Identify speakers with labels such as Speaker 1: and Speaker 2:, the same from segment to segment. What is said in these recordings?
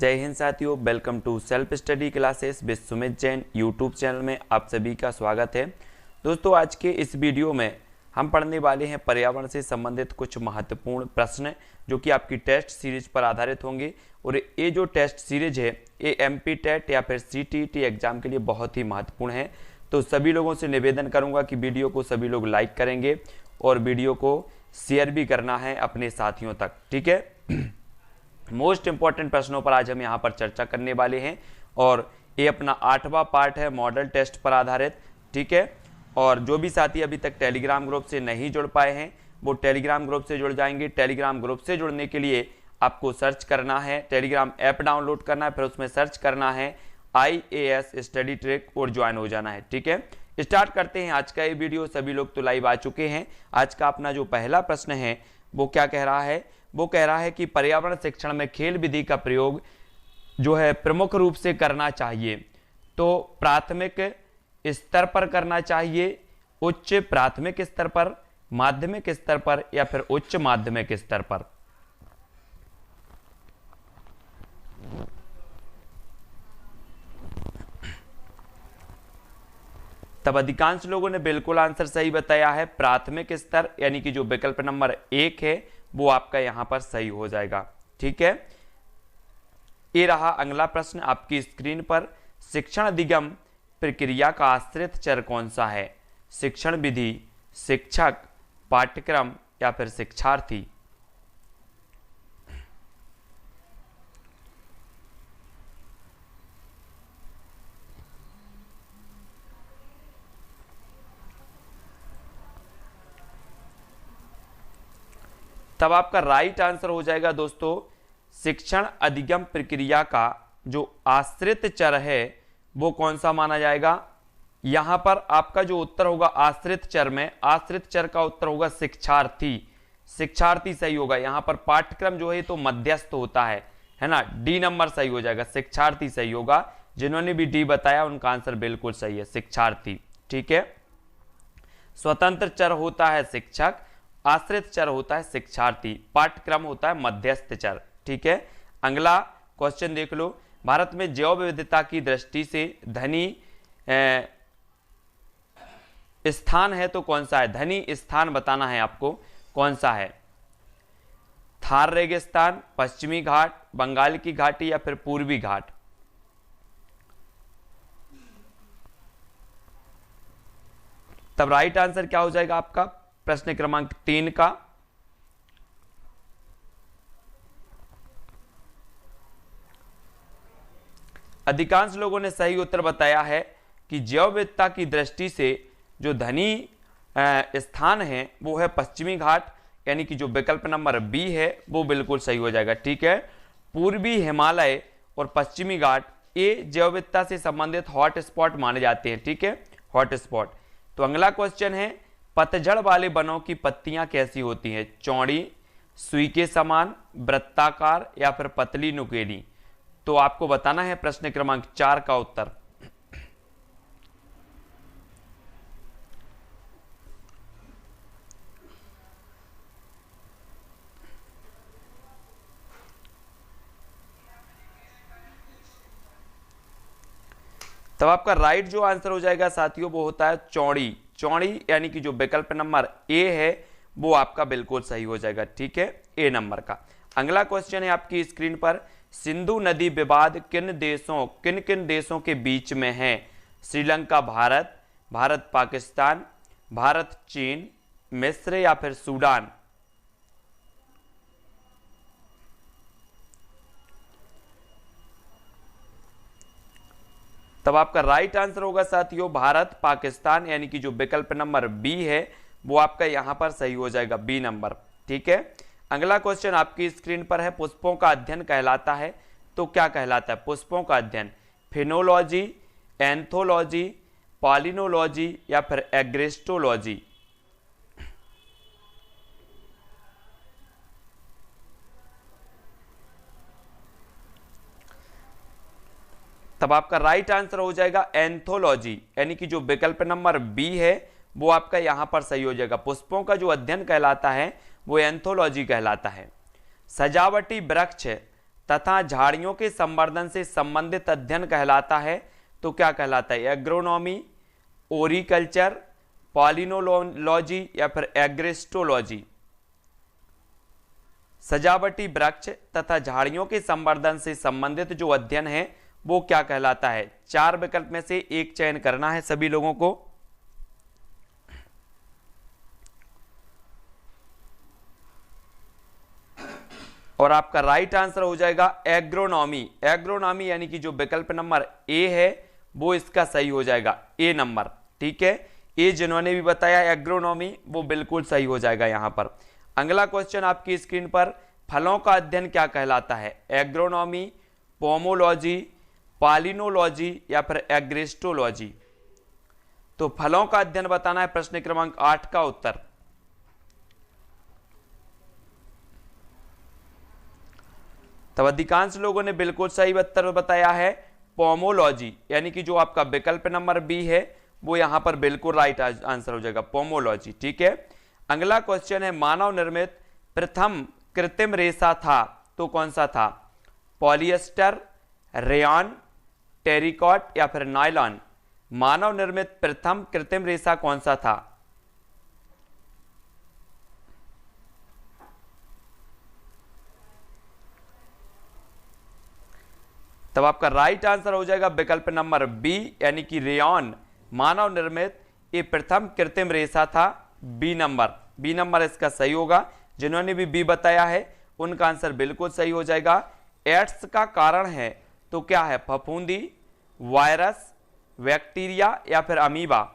Speaker 1: जय हिंद साथियों, welcome to self study classes with Sumit Jain YouTube channel में आप सभी का स्वागत है। दोस्तों, आज के इस वीडियो में हम पढ़ने वाले हैं पर्यावरण से संबंधित कुछ महत्वपूर्ण प्रश्न जो कि आपकी टेस्ट सीरीज पर आधारित होंगे। और ये जो टेस्ट सीरीज है ये एमपी टेट या फिर सीटीईटी एग्जाम के लिए बहुत ही महत्वपूर्ण है। तो सभी लोगों से निवेदन करूंगा कि वीडियो को सभी लोग लाइक करेंगे और वीडियो को शेयर भी करना है अपने साथियों तक, ठीक है। मोस्ट इंपॉर्टेंट प्रश्नों पर आज हम यहाँ पर चर्चा करने वाले हैं और ये अपना 8वां पार्ट है मॉडल टेस्ट पर आधारित, ठीक है। और जो भी साथी अभी तक टेलीग्राम ग्रुप से नहीं जुड़ पाए हैं वो टेलीग्राम ग्रुप से जुड़ जाएंगे। टेलीग्राम ग्रुप से जुड़ने के लिए आपको सर्च करना है, टेलीग्राम ऐप डाउनलोड करना है, फिर उसमें सर्च करना है IAS स्टडी ट्रैक और ज्वाइन हो जाना है, ठीक है। स्टार्ट करते हैं आज का ये वीडियो। सभी लोग तो लाइव आ चुके हैं। आज का अपना जो पहला प्रश्न है वो क्या कह रहा है, वो कह रहा है कि पर्यावरण शिक्षण में खेल विधि का प्रयोग जो है प्रमुख रूप से करना चाहिए। तो प्राथमिक स्तर पर करना चाहिए, उच्च प्राथमिक स्तर पर, माध्यमिक स्तर पर या फिर उच्च माध्यमिक स्तर पर। तब अधिकांश लोगों ने बिल्कुल आंसर सही बताया है। प्राथमिक स्तर यानी कि जो विकल्प नंबर 1 है वो आपका यहां पर सही हो जाएगा, ठीक है। ये रहा अगला प्रश्न आपकी स्क्रीन पर। शिक्षण अधिगम प्रक्रिया का आश्रित चर कौन सा है? शिक्षण विधि, शिक्षक, पाठ्यक्रम या फिर शिक्षार्थी। तब आपका राइट आंसर हो जाएगा दोस्तों, शिक्षण अधिगम प्रक्रिया का जो आश्रित चर है वो कौन सा माना जाएगा? यहां पर आपका जो उत्तर होगा आश्रित चर में, आश्रित चर का उत्तर होगा शिक्षार्थी। शिक्षार्थी सही होगा। यहां पर पाठ्यक्रम जो है तो मध्यस्थ होता है ना। डी नंबर सही हो जाएगा, शिक्षार्थी सही होगा। जिन्होंने भी डी बताया उनका आंसर बिल्कुल सही है, शिक्षार्थी, ठीक है। स्वतंत्र चर होता है शिक्षक, आश्रित चर होता है शिक्षार्थी, पाठ्यक्रम होता है मध्यस्थ चर, ठीक है। अगला क्वेश्चन देख लो। भारत में जैव विविधता की दृष्टि से धनी स्थान है तो कौन सा है? धनी स्थान बताना है आपको, कौन सा है? थार रेगिस्तान, पश्चिमी घाट, बंगाल की घाटी या फिर पूर्वी घाट। तब राइट आंसर क्या हो जाएगा आपका प्रश्न क्रमांक 3 का? अधिकांश लोगों ने सही उत्तर बताया है कि जैव विविधता की दृष्टि से जो धनी स्थान है वो है पश्चिमी घाट, यानी कि जो विकल्प नंबर बी है वो बिल्कुल सही हो जाएगा, ठीक है। पूर्वी हिमालय और पश्चिमी घाट ये जैव विविधता से संबंधित हॉट स्पॉट माने जाते हैं, ठीक है, हॉट स्पॉट। तो अगला क्वेश्चन है, पतझड़ वाले वनों की पत्तियां कैसी होती हैं? चौड़ी, सुई के समान, वृत्ताकार या फिर पतली नुकीली। तो आपको बताना है प्रश्न क्रमांक 4 का उत्तर। तब आपका राइट जो आंसर हो जाएगा साथियों वो होता है चौड़ी। चौड़ी यानी कि जो विकल्प नंबर ए है वो आपका बिल्कुल सही हो जाएगा, ठीक है, ए नंबर का। अगला क्वेश्चन है आपकी स्क्रीन पर, सिंधु नदी विवाद किन किन देशों के बीच में है? श्रीलंका भारत, भारत पाकिस्तान, भारत चीन, मिस्र या फिर सूडान। तब आपका राइट आंसर होगा साथियों भारत पाकिस्तान, यानी कि जो विकल्प नंबर बी है वो आपका यहां पर सही हो जाएगा, बी नंबर, ठीक है। अगला क्वेश्चन आपकी स्क्रीन पर है, पुष्पों का अध्ययन कहलाता है तो क्या कहलाता है? पुष्पों का अध्ययन फिनोलॉजी, एंथोलॉजी, पॉलिनोलॉजी या फिर एग्रेस्टोलॉजी। तब आपका राइट आंसर हो जाएगा एंथोलॉजी, यानी कि जो विकल्प नंबर बी है वो आपका यहां पर सही हो जाएगा। पुष्पों का जो अध्ययन कहलाता है वो एंथोलॉजी कहलाता है। सजावटी वृक्ष तथा झाड़ियों के संवर्धन से संबंधित अध्ययन कहलाता है तो क्या कहलाता है? एग्रोनॉमी, ओरिकल्चर, पॉलिनोलॉजी या फिर एग्रिस्टोलॉजी। सजावटी वृक्ष तथा झाड़ियों के संवर्धन से संबंधित जो अध्ययन है वो क्या कहलाता है? 4 विकल्प में से एक चयन करना है सभी लोगों को। और आपका राइट आंसर हो जाएगा एग्रोनॉमी। एग्रोनॉमी यानी कि जो विकल्प नंबर ए है वो इसका सही हो जाएगा, ए नंबर। ठीक है, ए जिन्होंने भी बताया एग्रोनॉमी वो बिल्कुल सही हो जाएगा यहां पर। अगला क्वेश्चन आपकी स्क्रीन पर, फलों का अध्ययन क्या कहलाता है? एग्रोनॉमी, पोमोलॉजी, पॉलिनोलॉजी या फिर एग्रिस्टोलॉजी। तो फलों का अध्ययन बताना है प्रश्न क्रमांक 8 का उत्तर। तब अधिकांश लोगों ने बिल्कुल सही उत्तर बताया है पोमोलॉजी, यानी कि जो आपका विकल्प नंबर बी है वो यहां पर बिल्कुल राइट आंसर हो जाएगा, पोमोलॉजी। ठीक है, अगला क्वेश्चन है, मानव निर्मित प्रथम कृत्रिम रेशा था तो कौन सा था? पॉलिएस्टर, रेयॉन, टेरिकॉट या फिर नायलॉन। मानव निर्मित प्रथम कृत्रिम रेशा कौन सा था? तब आपका राइट आंसर हो जाएगा विकल्प नंबर बी, यानी कि रेयॉन मानव निर्मित ये प्रथम कृत्रिम रेशा था। बी नंबर इसका सही होगा। जिन्होंने भी बी बताया है उनका आंसर बिल्कुल सही हो जाएगा। एड्स का कारण है तो क्या है? फफूंदी, वायरस, बैक्टीरिया या फिर अमीबा।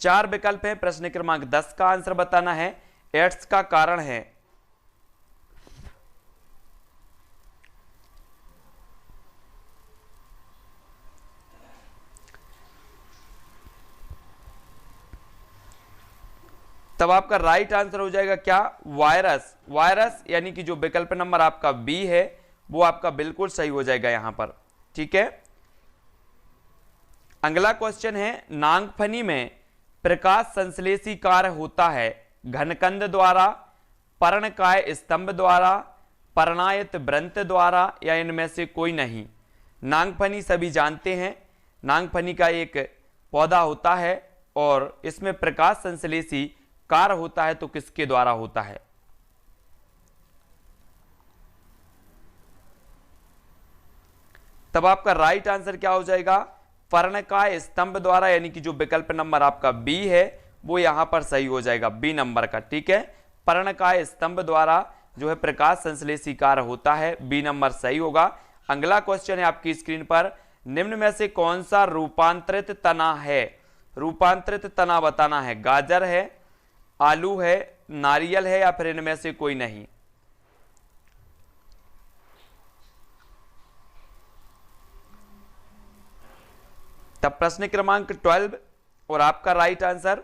Speaker 1: 4 विकल्प है, प्रश्न क्रमांक 10 का आंसर बताना है। एड्स का कारण है तब आपका राइट आंसर हो जाएगा क्या? वायरस। वायरस यानी कि जो विकल्प नंबर आपका बी है वो आपका बिल्कुल सही हो जाएगा यहां पर। ठीक है, अगला क्वेश्चन है, नागफनी में प्रकाश संश्लेषी कार्य होता है घनकंद द्वारा, पर्णकाय स्तंभ द्वारा, पर्णायत वृंत द्वारा या इनमें से कोई नहीं। नागफनी सभी जानते हैं, नागफनी का एक पौधा होता है और इसमें प्रकाश संश्लेषी कार्य होता है तो किसके द्वारा होता है? तब आपका राइट आंसर क्या हो जाएगा? पर्णकाय स्तंभ द्वारा, यानी कि जो विकल्प नंबर आपका बी है वो यहां पर सही हो जाएगा, बी नंबर का। ठीक है, पर्णकाय स्तंभ द्वारा जो है प्रकाश संश्लेषी कार्य होता है, बी नंबर सही होगा। अगला क्वेश्चन है आपकी स्क्रीन पर, निम्न में से कौन सा रूपांतरित तना है? रूपांतरित तना बताना है। गाजर है, आलू है, नारियल है या फिर इनमें से कोई नहीं। तब प्रश्न क्रमांक 12 और आपका राइट आंसर,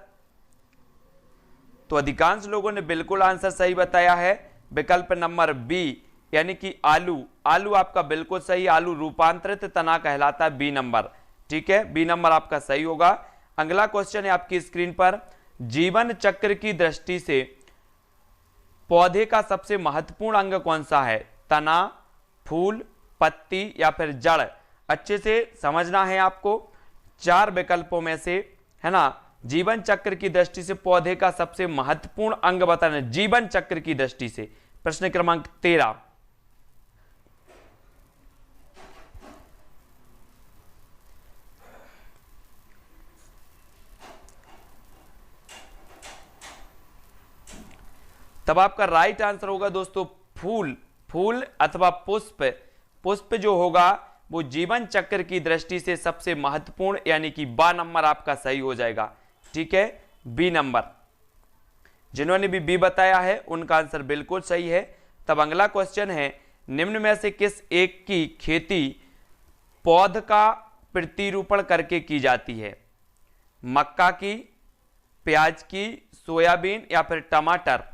Speaker 1: तो अधिकांश लोगों ने बिल्कुल आंसर सही बताया है, विकल्प नंबर बी यानी कि आलू। आलू आपका बिल्कुल सही, आलू रूपांतरित तना कहलाता है, बी नंबर। ठीक है, बी नंबर आपका सही होगा। अगला क्वेश्चन है आपकी स्क्रीन पर, जीवन चक्र की दृष्टि से पौधे का सबसे महत्वपूर्ण अंग कौन सा है? तना, फूल, पत्ती या फिर जड़। अच्छे से समझना है आपको, 4 विकल्पों में से, है ना। जीवन चक्र की दृष्टि से पौधे का सबसे महत्वपूर्ण अंग बताना, जीवन चक्र की दृष्टि से। प्रश्न क्रमांक 13। तब आपका राइट आंसर होगा दोस्तों फूल। फूल अथवा पुष्प। पुष्प जो होगा वो जीवन चक्र की दृष्टि से सबसे महत्वपूर्ण, यानी कि बा नंबर आपका सही हो जाएगा। ठीक है, बी नंबर। जिन्होंने भी बी बताया है उनका आंसर बिल्कुल सही है। तब अगला क्वेश्चन है, निम्न में से किस एक की खेती पौध का प्रतिरूपण करके की जाती है? मक्का की, प्याज की, सोयाबीन या फिर टमाटर।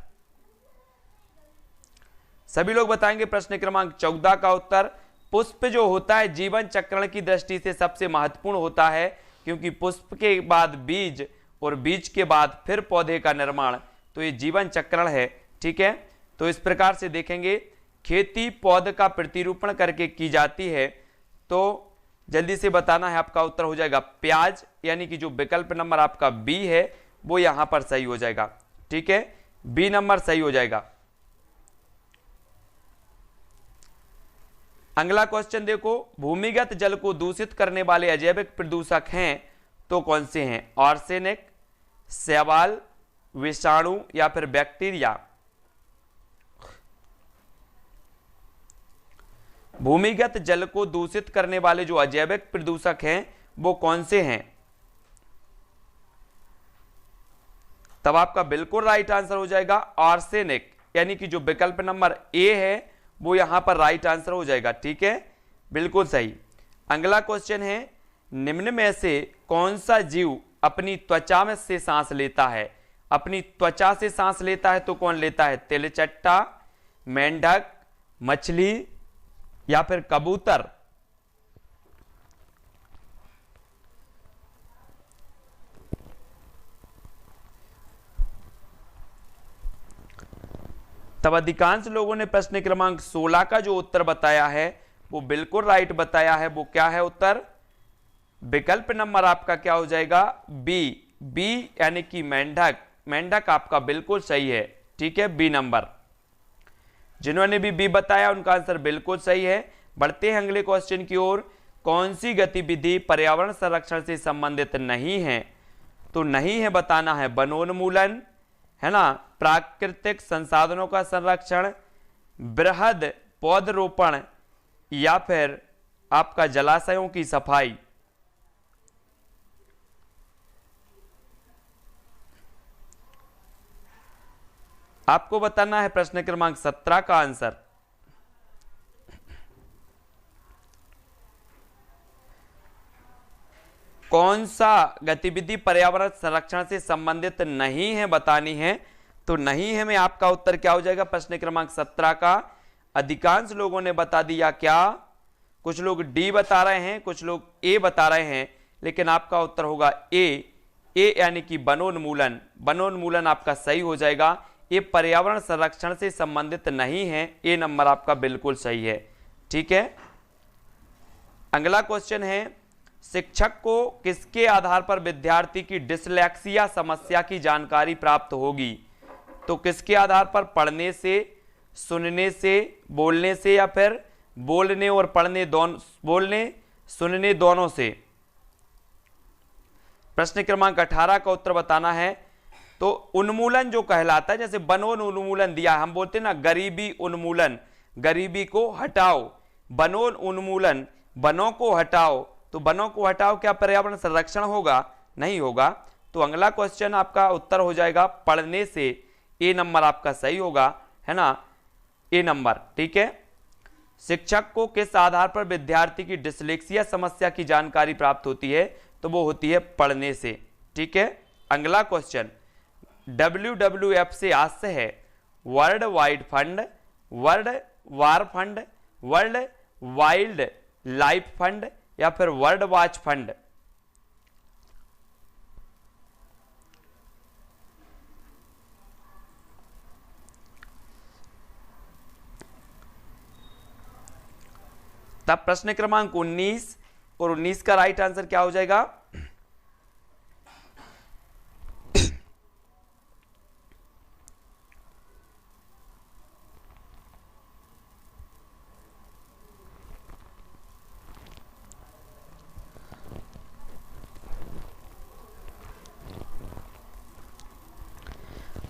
Speaker 1: सभी लोग बताएंगे प्रश्न क्रमांक 14 का उत्तर। पुष्प जो होता है जीवन चक्रण की दृष्टि से सबसे महत्वपूर्ण होता है, क्योंकि पुष्प के बाद बीज और बीज के बाद फिर पौधे का निर्माण, तो ये जीवन चक्रण है। ठीक है, तो इस प्रकार से देखेंगे खेती पौध का प्रतिरूपण करके की जाती है, तो जल्दी से बताना है। आपका उत्तर हो जाएगा प्याज, यानी कि जो विकल्प नंबर आपका बी है वो यहां पर सही हो जाएगा। ठीक है, बी नंबर सही हो जाएगा। अगला क्वेश्चन देखो, भूमिगत जल को दूषित करने वाले अजैविक प्रदूषक हैं तो कौन से हैं? आर्सेनिक, शैवाल, विषाणु या फिर बैक्टीरिया। भूमिगत जल को दूषित करने वाले जो अजैविक प्रदूषक हैं वो कौन से हैं? तब आपका बिल्कुल राइट आंसर हो जाएगा आर्सेनिक, यानी कि जो विकल्प नंबर ए है वो यहां पर राइट आंसर हो जाएगा। ठीक है, बिल्कुल सही। अगला क्वेश्चन है, निम्न में से कौन सा जीव अपनी त्वचा में से सांस लेता है? अपनी त्वचा से सांस लेता है तो कौन लेता है? तिलचट्टा, मेंढक, मछली या फिर कबूतर। तब अधिकांश लोगों ने प्रश्न क्रमांक 16 का जो उत्तर बताया है वो बिल्कुल राइट बताया है। वो क्या है उत्तर? विकल्प नंबर आपका क्या हो जाएगा? बी। बी यानी कि मेंढक। मेंढक आपका बिल्कुल सही है। ठीक है, बी नंबर। जिन्होंने भी बी बताया उनका आंसर बिल्कुल सही है। बढ़ते हैं अगले क्वेश्चन की ओर। कौन सी गतिविधि पर्यावरण संरक्षण से संबंधित नहीं है? तो नहीं है बताना है वनोन्मूलन, है ना, प्राकृतिक संसाधनों का संरक्षण, बृहद पौधरोपण या फिर आपका जलाशयों की सफाई। आपको बताना है प्रश्न क्रमांक 17 का आंसर। कौन सा गतिविधि पर्यावरण संरक्षण से संबंधित नहीं है बतानी है। तो नहीं है में आपका उत्तर क्या हो जाएगा प्रश्न क्रमांक 17 का? अधिकांश लोगों ने बता दिया क्या? कुछ लोग डी बता रहे हैं, कुछ लोग ए बता रहे हैं, लेकिन आपका उत्तर होगा ए। ए यानी कि वनोन्मूलन। वनोन्मूलन आपका सही हो जाएगा। ये पर्यावरण संरक्षण से संबंधित नहीं है। ए नंबर आपका बिल्कुल सही है। ठीक है, अगला क्वेश्चन है, शिक्षक को किसके आधार पर विद्यार्थी की डिसलेक्सिया समस्या की जानकारी प्राप्त होगी? तो किसके आधार पर? पढ़ने से, सुनने से, बोलने से या फिर बोलने और पढ़ने दोनों, बोलने सुनने दोनों से। प्रश्न क्रमांक 18 का उत्तर बताना है। तो उन्मूलन जो कहलाता है, जैसे वनोन्मूलन दिया, हम बोलते हैं ना गरीबी उन्मूलन, गरीबी को हटाओ। वनोन्मूलन, वनों को हटाओ। तो वनों को हटाओ क्या पर्यावरण संरक्षण होगा? नहीं होगा। तो अगला क्वेश्चन आपका उत्तर हो जाएगा पढ़ने से। ए नंबर आपका सही होगा, है ना, ए नंबर। ठीक है, शिक्षक को किस आधार पर विद्यार्थी की डिसलेक्सिया समस्या की जानकारी प्राप्त होती है? तो वो होती है पढ़ने से। ठीक है, अगला क्वेश्चन WWF से आज से है world wide fund, world war fund, world wildlife fund या फिर वर्ल्ड वाच फंड। तब प्रश्न क्रमांक 19 और 19 का राइट आंसर क्या हो जाएगा?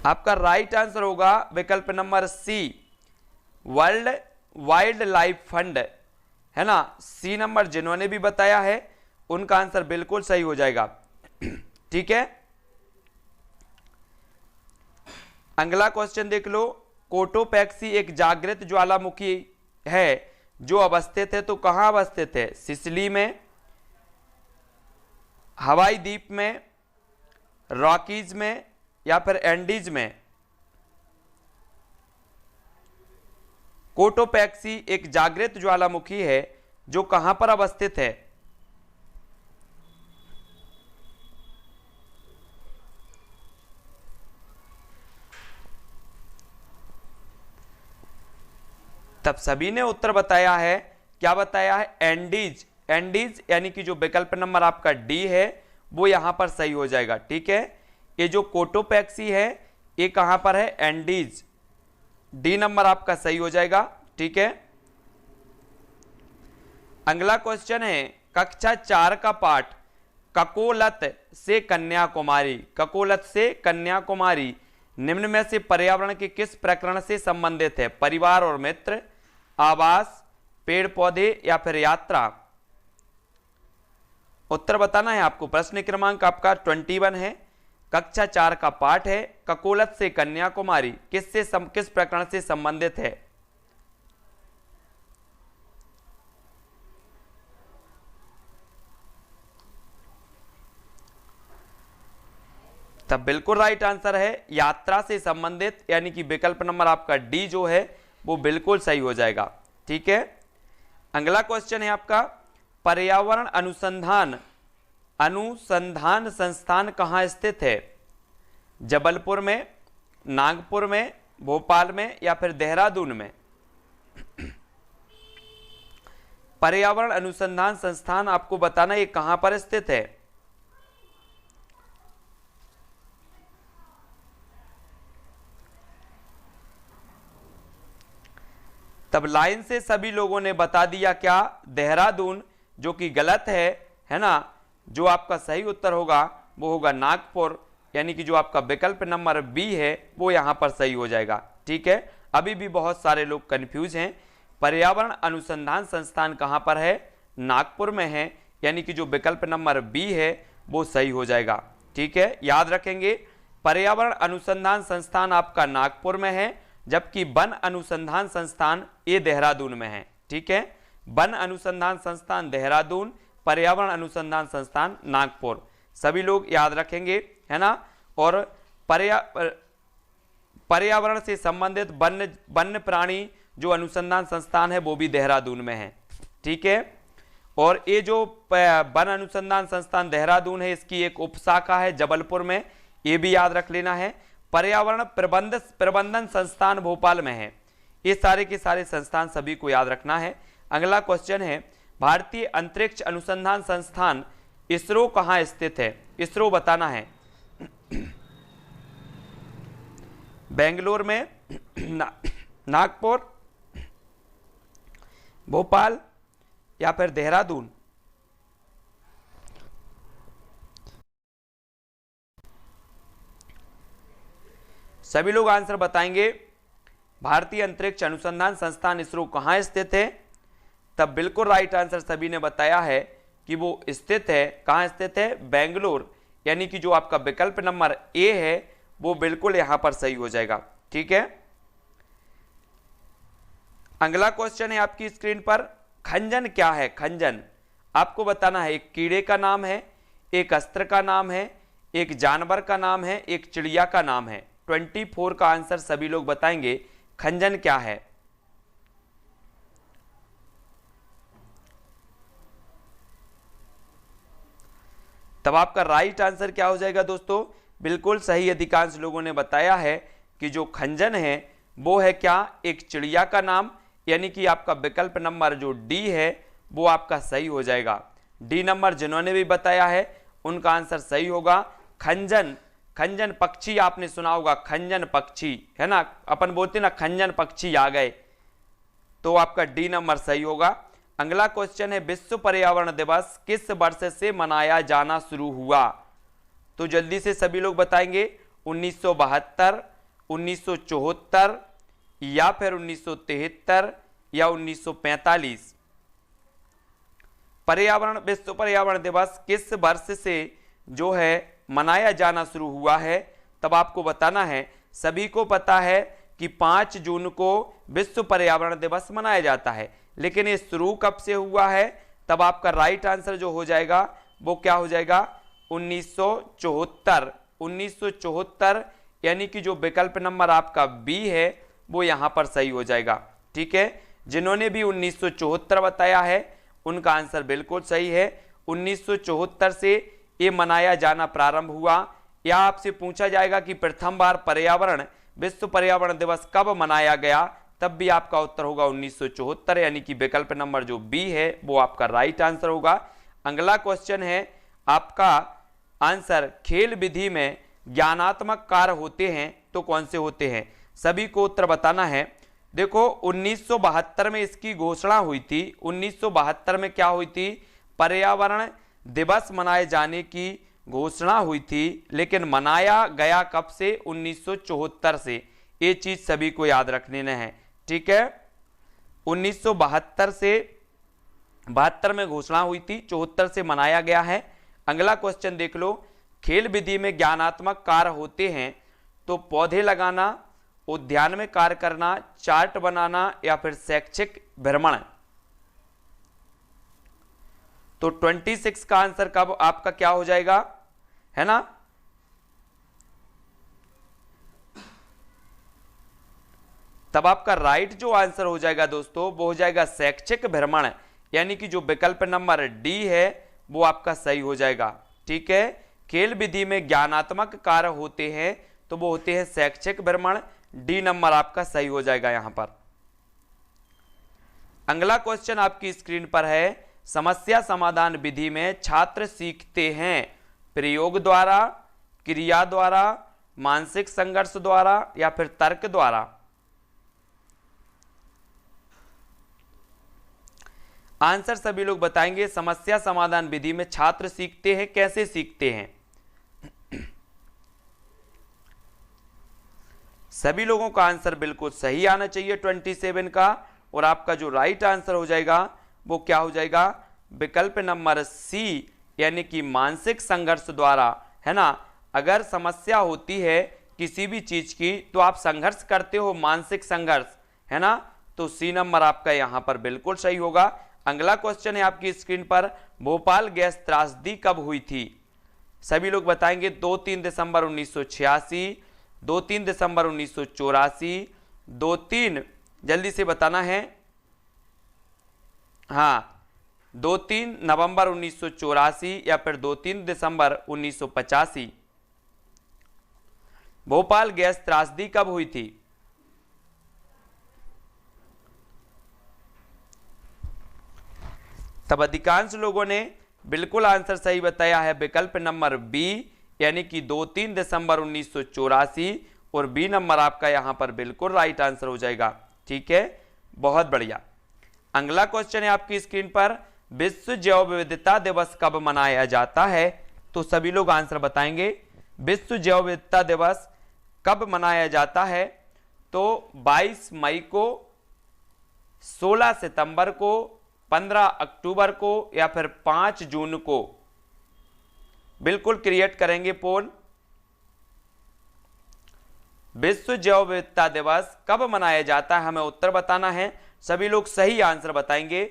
Speaker 1: आपका राइट आंसर होगा विकल्प number C, world wildlife fund, है ना। सी नंबर जिन्होंने भी बताया है उनका आंसर बिल्कुल सही हो जाएगा। ठीक है, अगला क्वेश्चन देख लो। कोटोपैक्सी एक जागृत ज्वालामुखी है जो अवस्थित है, तो कहां अवस्थित है? सिसिली में, हवाई द्वीप में, रॉकीज में या फिर एंडीज में। कोटोपैक्सी एक जागृत ज्वालामुखी है जो कहां पर अवस्थित है? तब सभी ने उत्तर बताया है, क्या बताया है? एंडीज। एंडीज यानी कि जो विकल्प नंबर आपका डी है वो यहां पर सही हो जाएगा। ठीक है, ये जो कोटोपैक्सी है ये कहां पर है? एंडीज। डी नंबर आपका सही हो जाएगा। ठीक है, अगला क्वेश्चन है कक्षा 4 का पाठ ककोलत से कन्याकुमारी। ककोलत से कन्याकुमारी निम्न में से पर्यावरण के किस प्रकरण से संबंधित है? परिवार और मित्र, आवास, पेड़ पौधे या फिर यात्रा? उत्तर बताना है आपको। प्रश्न क्रमांक आपका 21 है, कक्षा 4 का पाठ है ककोलत से कन्याकुमारी किस प्रकरण से संबंधित है? तब बिल्कुल राइट आंसर है यात्रा से संबंधित, यानी कि विकल्प नंबर आपका डी जो है वो बिल्कुल सही हो जाएगा। ठीक है, अगला क्वेश्चन है आपका पर्यावरण अनुसंधान संस्थान कहां स्थित है? जबलपुर में, नागपुर में, भोपाल में या फिर देहरादून में? पर्यावरण अनुसंधान संस्थान आपको बताना ये कहां पर स्थित है। तब लाइन से सभी लोगों ने बता दिया क्या? देहरादून, जो कि गलत है ना। जो आपका सही उत्तर होगा वो होगा नागपुर, यानी कि जो आपका विकल्प नंबर बी है वो यहां पर सही हो जाएगा। ठीक है, अभी भी बहुत सारे लोग कंफ्यूज हैं। पर्यावरण अनुसंधान संस्थान कहां पर है? नागपुर में है, यानी कि जो विकल्प नंबर बी है वो सही हो जाएगा। ठीक है, याद रखेंगे पर्यावरण अनुसंधान संस्थान आपका नागपुर में है, जबकि वन अनुसंधान संस्थान ये देहरादून में है। ठीक है, वन अनुसंधान संस्थान देहरादून, पर्यावरण अनुसंधान संस्थान नागपुर। सभी लोग याद रखेंगे, है ना। और पर्यावरण से संबंधित वन्य प्राणी जो अनुसंधान संस्थान है वो भी देहरादून में है। ठीक है, और ये जो वन अनुसंधान संस्थान देहरादून है इसकी एक उपशाखा है जबलपुर में, ये भी याद रख लेना है। पर्यावरण प्रबंधन संस्थान भोपाल में है। ये सारे के सारे संस्थान सभी को याद रखना है। अगला क्वेश्चन है भारतीय अंतरिक्ष अनुसंधान संस्थान इसरो कहां स्थित है? इसरो बताना है। बेंगलोर में, नागपुर, भोपाल या फिर देहरादून? सभी लोग आंसर बताएंगे। भारतीय अंतरिक्ष अनुसंधान संस्थान इसरो कहां स्थित है? तब बिल्कुल राइट आंसर सभी ने बताया है कि वो स्थित है, कहां स्थित है? बेंगलोर, यानी कि जो आपका विकल्प नंबर ए है वो बिल्कुल यहां पर सही हो जाएगा। ठीक है, अगला क्वेश्चन है आपकी स्क्रीन पर, खंजन क्या है? खंजन आपको बताना है। एक कीड़े का नाम है, एक अस्त्र का नाम है, एक जानवर का नाम है, एक चिड़िया का नाम है। 24 का आंसर सभी लोग बताएंगे। खंजन क्या है? तब आपका राइट आंसर क्या हो जाएगा दोस्तों? बिल्कुल सही अधिकांश लोगों ने बताया है कि जो खंजन है वो है क्या? एक चिड़िया का नाम, यानी कि आपका विकल्प नंबर जो डी है वो आपका सही हो जाएगा। डी नंबर जिन्होंने भी बताया है उनका आंसर सही होगा। खंजन, खंजन पक्षी आपने सुना होगा, खंजन पक्षी, है ना। अपन बोलते ना खंजन पक्षी आ गए, तो आपका डी नंबर सही होगा। अगला क्वेश्चन है विश्व पर्यावरण दिवस किस वर्ष से मनाया जाना शुरू हुआ? तो जल्दी से सभी लोग बताएंगे। 1972, 1974 या फिर 1973 या 1945? विश्व पर्यावरण दिवस किस वर्ष से जो है मनाया जाना शुरू हुआ है? तब आपको बताना है। सभी को पता है कि 5 जून को विश्व पर्यावरण दिवस मनाया जाता है, लेकिन ये शुरू कब से हुआ है? तब आपका राइट आंसर जो हो जाएगा वो क्या हो जाएगा? 1974। 1974, यानी कि जो विकल्प नंबर आपका बी है वो यहां पर सही हो जाएगा। ठीक है, जिन्होंने भी 1974 बताया है उनका आंसर बिल्कुल सही है। 1974 से ये मनाया जाना प्रारंभ हुआ। या आपसे पूछा जाएगा कि प्रथम बार विश्व पर्यावरण दिवस कब मनाया गया? तब भी आपका उत्तर होगा 1974, यानी कि विकल्प नंबर जो बी है वो आपका राइट आंसर होगा। अगला क्वेश्चन है आपका आंसर, खेल विधि में ज्ञानात्मक कार्य होते हैं तो कौन से होते हैं? सभी को उत्तर बताना है। देखो 1972 में इसकी घोषणा हुई थी। 1972 में क्या हुई थी? पर्यावरण दिवस मनाए जाने की घोषणा हुई थी, लेकिन मनाया गया कब से? 1974 से। ये चीज सभी को याद रखने है, ठीक है। 1972 से 72 में घोषणा हुई थी, 74 से मनाया गया है। अगला क्वेश्चन देख लो, खेल विधि में ज्ञानात्मक कार्य होते हैं तो पौधे लगाना, उद्यान में कार्य करना, चार्ट बनाना या फिर शैक्षिक भ्रमण। तो 26 का आंसर कब आपका क्या हो जाएगा, है ना? तब आपका राइट जो आंसर हो जाएगा दोस्तों वो हो जाएगा शैक्षिक भ्रमण, यानी कि जो विकल्प नंबर डी है वो आपका सही हो जाएगा, ठीक है। खेल विधि में ज्ञानात्मक कार्य होते हैं तो वो होते हैं शैक्षिक भ्रमण, डी नंबर आपका सही हो जाएगा यहां पर। अगला क्वेश्चन आपकी स्क्रीन पर है, समस्या समाधान विधि में छात्र सीखते हैं प्रयोग द्वारा, क्रिया द्वारा, मानसिक संघर्ष द्वारा या फिर तर्क द्वारा। आंसर सभी लोग बताएंगे। समस्या समाधान विधि में छात्र सीखते हैं, कैसे सीखते हैं? सभी लोगों का आंसर बिल्कुल सही आना चाहिए 27 का, और आपका जो राइट आंसर हो जाएगा वो क्या हो जाएगा? विकल्प नंबर सी, यानी कि मानसिक संघर्ष द्वारा, है ना। अगर समस्या होती है किसी भी चीज की तो आप संघर्ष करते हो, मानसिक संघर्ष, है ना। तो सी नंबर आपका यहां पर बिल्कुल सही होगा। अगला क्वेश्चन है आपकी स्क्रीन पर, भोपाल गैस त्रासदी कब हुई थी? सभी लोग बताएंगे 2-3 दिसंबर 1986, 2-3 दिसंबर 1984, 2-3 जल्दी से बताना है, हाँ 2-3 नवंबर 1984 या फिर 2-3 दिसंबर 1985। भोपाल गैस त्रासदी कब हुई थी? तब अधिकांश लोगों ने बिल्कुल आंसर सही बताया है, विकल्प नंबर बी, यानी कि 2-3 दिसंबर 1984, और बी नंबर आपका यहां पर बिल्कुल राइट आंसर हो जाएगा, ठीक है, बहुत बढ़िया। अगला क्वेश्चन है आपकी स्क्रीन पर, विश्व जैव विविधता दिवस कब मनाया जाता है? तो सभी लोग आंसर बताएंगे। विश्व जैव विविधता दिवस कब मनाया जाता है? तो 22 मई को, 16 सितंबर को, 15 अक्टूबर को या फिर 5 जून को। बिल्कुल क्रिएट करेंगे पोल। विश्व जैव विविधता दिवस कब मनाया जाता है, हमें उत्तर बताना है। सभी लोग सही आंसर बताएंगे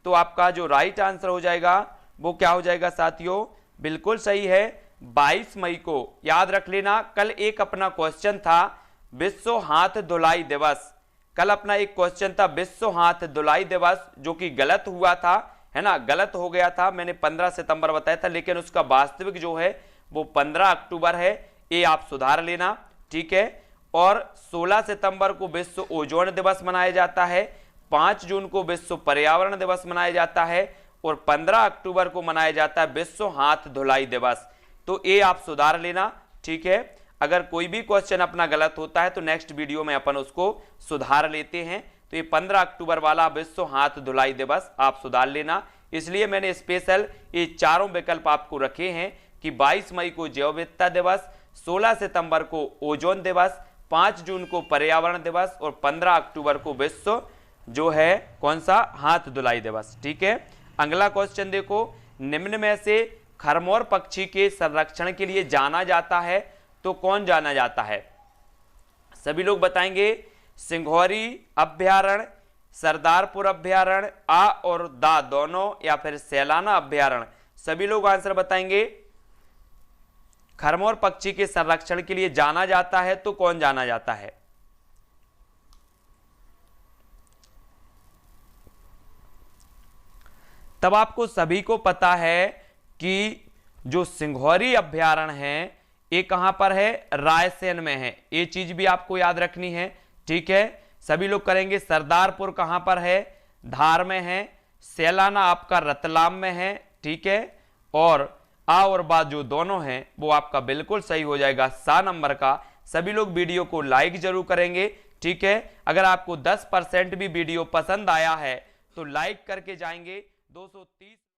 Speaker 1: तो आपका जो राइट आंसर हो जाएगा वो क्या हो जाएगा साथियों? बिल्कुल सही है, 22 मई को। याद रख लेना, कल एक अपना क्वेश्चन था विश्व हाथ धुलाई दिवस। कल अपना एक क्वेश्चन था विश्व हाथ धुलाई दिवस, जो कि गलत हुआ था, है ना, गलत हो गया था। मैंने 15 सितंबर बताया था, लेकिन उसका वास्तविक जो है वो 15 अक्टूबर है, ये आप सुधार लेना, ठीक है। और 16 सितंबर को विश्व ओजोन दिवस मनाया जाता है, 5 जून को विश्व पर्यावरण दिवस मनाया जाता है, और 15 अक्टूबर को मनाया जाता है विश्व हाथ धुलाई दिवस। तो ये आप सुधार लेना, ठीक है। अगर कोई भी क्वेश्चन अपना गलत होता है तो नेक्स्ट वीडियो में अपन उसको सुधार लेते हैं। तो ये 15 अक्टूबर वाला विश्व हाथ धुलाई दिवस आप सुधार लेना। इसलिए मैंने स्पेशल ये चारों विकल्प आपको रखे हैं कि 22 मई को जैव विविधता दिवस, 16 सितंबर को ओजोन दिवस, 5 जून को पर्यावरण दिवस और 15 अक्टूबर को विश्व जो है कौन सा, हाथ धुलाई दिवस, ठीक है। अगला क्वेश्चन देखो, निम्न में से खरमोर पक्षी के संरक्षण के लिए जाना जाता है तो कौन जाना जाता है? सभी लोग बताएंगे सिंघौरी अभ्यारण्य, सरदारपुर अभ्यारण्य, आ और दा दोनों, या फिर सैलाना अभ्यारण्य। सभी लोग आंसर बताएंगे। खरमोर पक्षी के संरक्षण के लिए जाना जाता है तो कौन जाना जाता है? तब आपको सभी को पता है कि जो सिंघौरी अभ्यारण्य है ये कहां पर है? रायसेन में है। ये चीज भी आपको याद रखनी है, ठीक है। सभी लोग करेंगे। सरदारपुर कहां पर है? धार में है। सैलाना आपका रतलाम में है, ठीक है। और आ और बा जो दोनों हैं वो आपका बिल्कुल सही हो जाएगा सा नंबर का। सभी लोग वीडियो को लाइक जरूर करेंगे, ठीक है। अगर आपको 10% भी वीडियो पसंद आया है तो लाइक करके जाएंगे। 230